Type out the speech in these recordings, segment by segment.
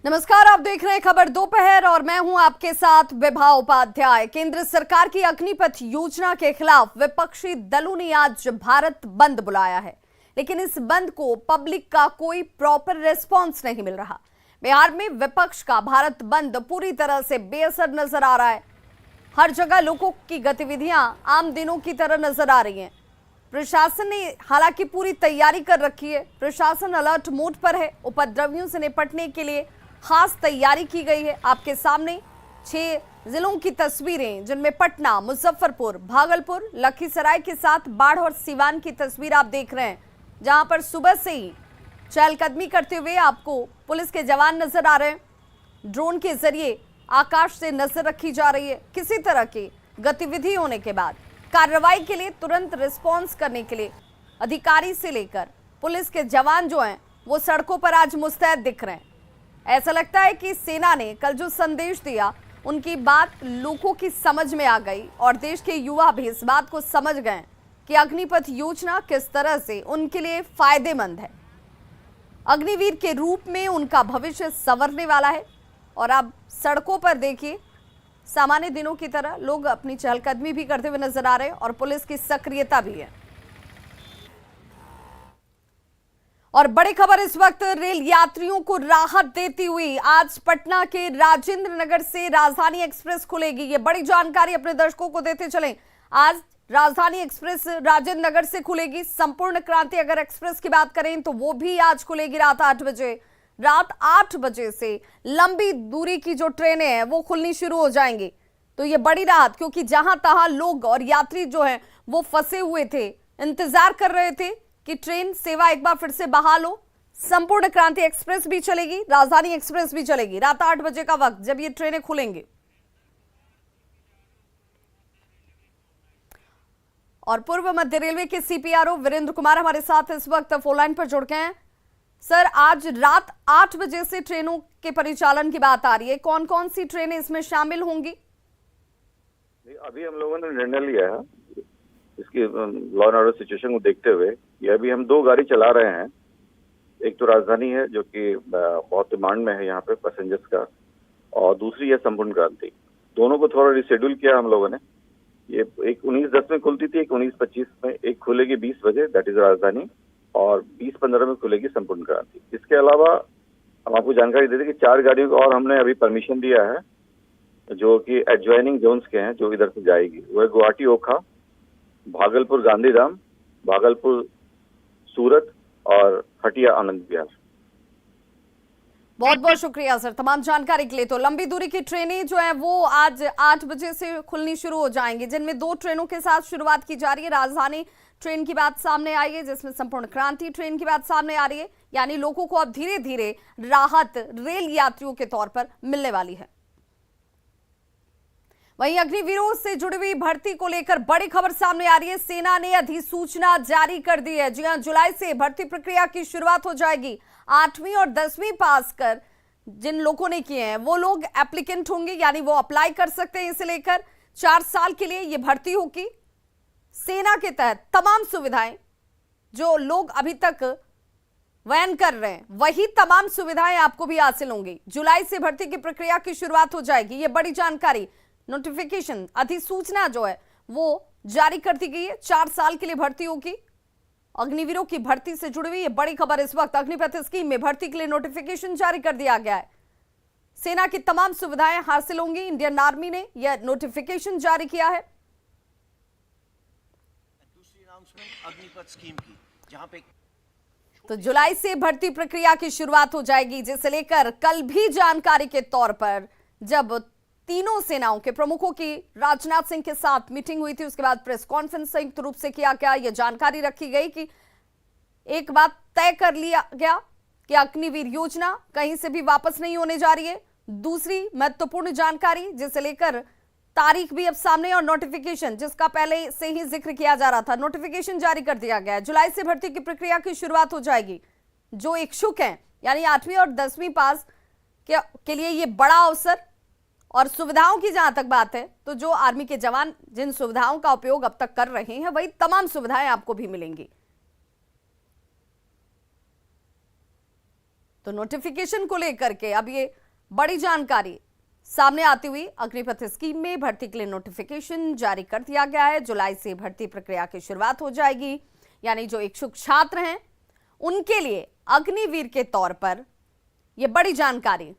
नमस्कार, आप देख रहे हैं खबर दोपहर और मैं हूं आपके साथ विभा उपाध्याय। केंद्र सरकार की अग्निपथ योजना के खिलाफ विपक्षी दलों ने आज भारत बंद बुलाया है, लेकिन इस बंद को पब्लिक का कोई प्रॉपर रिस्पांस नहीं मिल रहा। बिहार में विपक्ष का भारत बंद पूरी तरह से बेअसर नजर आ रहा है। हर जगह लोगों की गतिविधियां आम दिनों की तरह नजर आ रही हैं। प्रशासन ने हालांकि पूरी तैयारी कर रखी है। प्रशासन अलर्ट मोड पर है। उपद्रवियों से निपटने के लिए खास तैयारी की गई है। आपके सामने 6 जिलों की तस्वीरें, जिनमें पटना, मुजफ्फरपुर, भागलपुर, लखीसराय के साथ बाढ़ और सीवान की तस्वीर आप देख रहे हैं, जहां पर सुबह से ही चहलकदमी करते हुए आपको पुलिस के जवान नजर आ रहे हैं। ड्रोन के जरिए आकाश से नजर रखी जा रही है। किसी तरह की गतिविधि होने के बाद कार्रवाई के लिए तुरंत रिस्पॉन्स करने के लिए अधिकारी से लेकर पुलिस के जवान जो हैं वो सड़कों पर आज मुस्तैद दिख रहे हैं। ऐसा लगता है कि सेना ने कल जो संदेश दिया, उनकी बात लोगों की समझ में आ गई और देश के युवा भी इस बात को समझ गए कि अग्निपथ योजना किस तरह से उनके लिए फायदेमंद है। अग्निवीर के रूप में उनका भविष्य संवरने वाला है। और अब सड़कों पर देखिए, सामान्य दिनों की तरह लोग अपनी चहलकदमी भी करते हुए नजर आ रहे हैं और पुलिस की सक्रियता भी है। और बड़ी खबर इस वक्त रेल यात्रियों को राहत देती हुई आज पटना के राजेंद्र नगर से राजधानी एक्सप्रेस खुलेगी। ये बड़ी जानकारी अपने दर्शकों को देते चलें। आज राजधानी एक्सप्रेस राजेंद्र नगर से खुलेगी। संपूर्ण क्रांति अगर एक्सप्रेस की बात करें तो वो भी आज खुलेगी रात 8 बजे। रात 8 बजे से लंबी दूरी की जो ट्रेनें हैं वो खुलनी शुरू हो जाएंगी। तो ये बड़ी राहत, क्योंकि जहां तहां लोग और यात्री जो हैं वो फंसे हुए थे, इंतजार कर रहे थे कि ट्रेन सेवा एक बार फिर से बहाल हो। संपूर्ण क्रांति एक्सप्रेस भी चलेगी, राजधानी एक्सप्रेस भी चलेगी। रात 8 बजे का वक्त जब ये ट्रेनें खुलेंगी। और पूर्व मध्य रेलवे के सीपीआरओ वीरेंद्र कुमार हमारे साथ इस वक्त फोन लाइन पर जुड़ गए हैं। सर, आज रात 8 बजे से ट्रेनों के परिचालन की बात आ रही है। कौन कौन सी ट्रेनें इसमें शामिल होंगी? अभी हम लोगों ने निर्णय लिया है इसकी लॉ एंड ऑर्डर सिचुएशन को देखते हुए कि अभी हम 2 गाड़ी चला रहे हैं। एक तो राजधानी है जो कि बहुत डिमांड में है यहाँ पे पैसेंजर्स का, और दूसरी है संपूर्ण क्रांति। दोनों को थोड़ा रिशेड्यूल किया हम लोगों ने। ये एक 19:10 में खुलती थी, एक 19:25 में। एक खुलेगी 20 बजे, दैट इज राजधानी, और 20:15 में खुलेगी संपूर्ण क्रांति। इसके अलावा हम आपको जानकारी देते कि 4 गाड़ियों को और हमने अभी परमिशन दिया है जो कि एडजॉइनिंग जोन्स के हैं, जो इधर से जाएगी। वो है गुवाहाटी ओखा, भागलपुर गांधीधाम, भागलपुर सूरत और हटिया आनंद विहार। बहुत बहुत शुक्रिया सर तमाम जानकारी के लिए। तो लंबी दूरी की ट्रेनें जो है वो आज 8 बजे से खुलनी शुरू हो जाएंगी, जिनमें 2 ट्रेनों के साथ शुरुआत की जा रही है। राजधानी ट्रेन की बात सामने आई है, जिसमें संपूर्ण क्रांति ट्रेन की बात सामने आ रही है। यानी लोगों को अब धीरे धीरे राहत रेल यात्रियों के तौर पर मिलने वाली है। वहीं अग्निवीरों से जुड़ी हुई भर्ती को लेकर बड़ी खबर सामने आ रही है। सेना ने अधिसूचना जारी कर दी है। जी हां, जुलाई से भर्ती प्रक्रिया की शुरुआत हो जाएगी। 8वीं और 10वीं पास कर जिन लोगों ने किए हैं वो लोग एप्लीकेंट होंगे, यानी वो अप्लाई कर सकते हैं। इसे लेकर 4 साल के लिए ये भर्ती होगी। सेना के तहत तमाम सुविधाएं जो लोग अभी तक वहन कर रहे हैं, वही तमाम सुविधाएं आपको भी हासिल होंगी। जुलाई से भर्ती की प्रक्रिया की शुरुआत हो जाएगी। ये बड़ी जानकारी, नोटिफिकेशन, अधिसूचना जो है वो जारी कर दी गई है। 4 साल के लिए भर्ती होगी। अग्निवीरों की भर्ती से जुड़ी हुई ये बड़ी खबर इस वक्त। अग्निपथ स्कीम में भर्ती के लिए नोटिफिकेशन जारी कर दिया गया है। सेना की तमाम सुविधाएं हासिल होंगी। इंडियन आर्मी ने यह नोटिफिकेशन जारी किया है। दूसरी अनाउंसमेंट अग्निपथ स्कीम की, जहां पे तो जुलाई से भर्ती प्रक्रिया की शुरुआत हो जाएगी, जिसे लेकर कल भी जानकारी के तौर पर जब तीनों सेनाओं के प्रमुखों की राजनाथ सिंह के साथ मीटिंग हुई थी, उसके बाद प्रेस कॉन्फ्रेंस संयुक्त रूप से किया गया। यह जानकारी रखी गई कि एक बात तय कर लिया गया कि अग्निवीर योजना कहीं से भी वापस नहीं होने जा रही है। दूसरी महत्वपूर्ण जानकारी जिसे लेकर तारीख भी अब सामने और नोटिफिकेशन जिसका पहले से ही जिक्र किया जा रहा था, नोटिफिकेशन जारी कर दिया गया है। जुलाई से भर्ती की प्रक्रिया की शुरुआत हो जाएगी। जो इच्छुक हैं, यानी 8वीं और 10वीं पास के लिए ये बड़ा अवसर। और सुविधाओं की जहां तक बात है तो जो आर्मी के जवान जिन सुविधाओं का उपयोग अब तक कर रहे हैं वही तमाम सुविधाएं आपको भी मिलेंगी। तो नोटिफिकेशन को लेकर के अब ये बड़ी जानकारी सामने आती हुई अग्निपथ स्कीम में भर्ती के लिए नोटिफिकेशन जारी कर दिया गया है। जुलाई से भर्ती प्रक्रिया की शुरुआत हो जाएगी, यानी जो इच्छुक छात्र हैं उनके लिए अग्निवीर के तौर पर यह बड़ी जानकारी।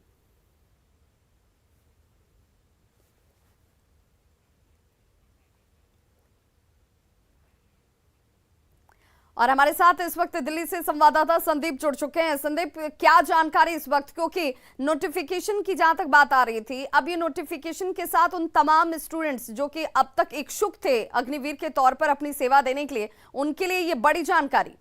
और हमारे साथ इस वक्त दिल्ली से संवाददाता संदीप जुड़ चुके हैं। संदीप, क्या जानकारी इस वक्त, क्योंकि नोटिफिकेशन की जहां तक बात आ रही थी, अब ये नोटिफिकेशन के साथ उन तमाम स्टूडेंट्स जो कि अब तक इच्छुक थे अग्निवीर के तौर पर अपनी सेवा देने के लिए, उनके लिए ये बड़ी जानकारी।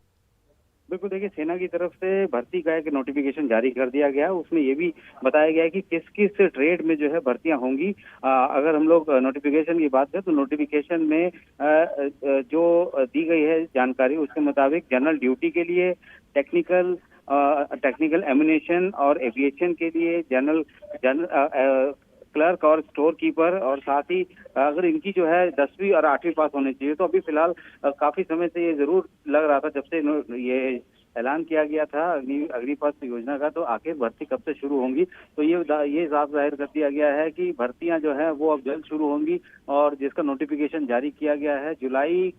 बिल्कुल, देखिए सेना की तरफ से भर्ती का एक नोटिफिकेशन जारी कर दिया गया है। उसमें ये भी बताया गया है कि किस किस ट्रेड में जो है भर्तियां होंगी। अगर हम लोग नोटिफिकेशन की बात करें तो नोटिफिकेशन में जो दी गई है जानकारी उसके मुताबिक जनरल ड्यूटी के लिए, टेक्निकल एमिनेशन और एविएशन के लिए जनरल क्लर्क और स्टोर कीपर, और साथ ही अगर इनकी जो है 10वीं और 8वीं पास होनी चाहिए। तो अभी फिलहाल काफी समय से ये जरूर लग रहा था, जब से ये ऐलान किया गया था अग्निपथ योजना का, तो आखिर भर्ती कब से शुरू होंगी। तो ये साफ जाहिर कर दिया गया है कि भर्तियां जो है वो अब जल्द शुरू होंगी, और जिसका नोटिफिकेशन जारी किया गया है जुलाई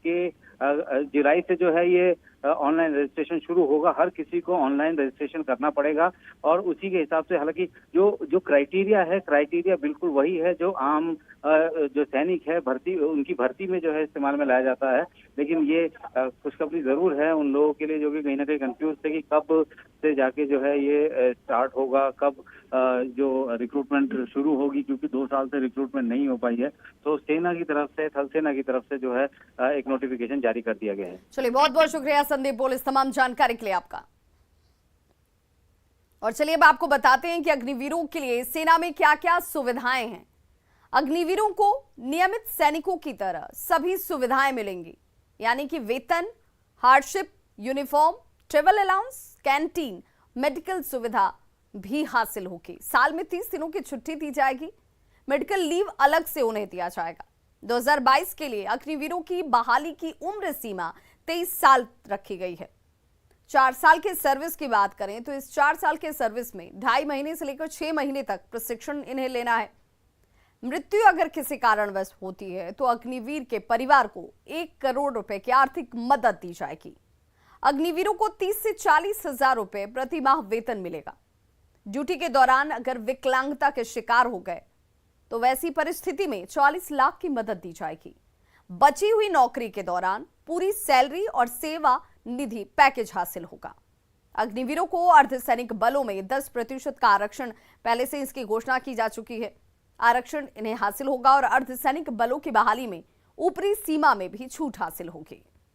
से जो है ये ऑनलाइन रजिस्ट्रेशन शुरू होगा। हर किसी को ऑनलाइन रजिस्ट्रेशन करना पड़ेगा, और उसी के हिसाब से, हालांकि जो क्राइटेरिया बिल्कुल वही है जो आम जो सैनिक है उनकी भर्ती में जो है इस्तेमाल में लाया जाता है। लेकिन ये खुशखबरी जरूर है उन लोगों के लिए जो कि कहीं ना कहीं कंफ्यूज थे कि कब से जाके जो है ये स्टार्ट होगा, कब जो रिक्रूटमेंट शुरू होगी, क्योंकि 2 साल से रिक्रूटमेंट नहीं हो पाई है। तो सेना की तरफ से, थल सेना की तरफ से जो है एक नोटिफिकेशन जारी कर दिया गया है। चलिए, बहुत बहुत शुक्रिया संदीप बोल इस तमाम जानकारी के लिए आपका। और चलिए अब आपको बताते हैं कि अग्निवीरों के लिए सेना में क्या क्या सुविधाएं हैं। अग्निवीरों को नियमित सैनिकों की तरह सभी सुविधाएं मिलेंगी, यानी कि वेतन, hardship, uniform, travel allowance, canteen, medical सुविधा भी हासिल होगी। साल में 30 दिनों की छुट्टी दी जाएगी। मेडिकल लीव अलग से उन्हें दिया जाएगा। 2022 के लिए अग्निवीरों की बहाली की उम्र सीमा 23 साल रखी गई है। 4 साल के सर्विस की बात करें तो इस 4 साल के सर्विस में 2.5 महीने से लेकर 6 महीने तक प्रशिक्षण इन्हें लेना है। मृत्यु अगर किसी कारणवश होती है तो अग्निवीर के परिवार को 1 करोड़ रुपए की आर्थिक मदद दी जाएगी। अग्निवीरों को 30 से 40 हजार रुपए प्रति माह वेतन मिलेगा। ड्यूटी के दौरान अगर विकलांगता के शिकार हो गए तो वैसी परिस्थिति में 40 लाख की मदद दी जाएगी। बची हुई नौकरी के दौरान पूरी सैलरी और सेवा निधि पैकेज हासिल होगा। अग्निवीरों को अर्धसैनिक बलों में 10% का आरक्षण पहले से इसकी घोषणा की जा चुकी है। आरक्षण इन्हें हासिल होगा और अर्धसैनिक बलों की बहाली में ऊपरी सीमा में भी छूट हासिल होगी।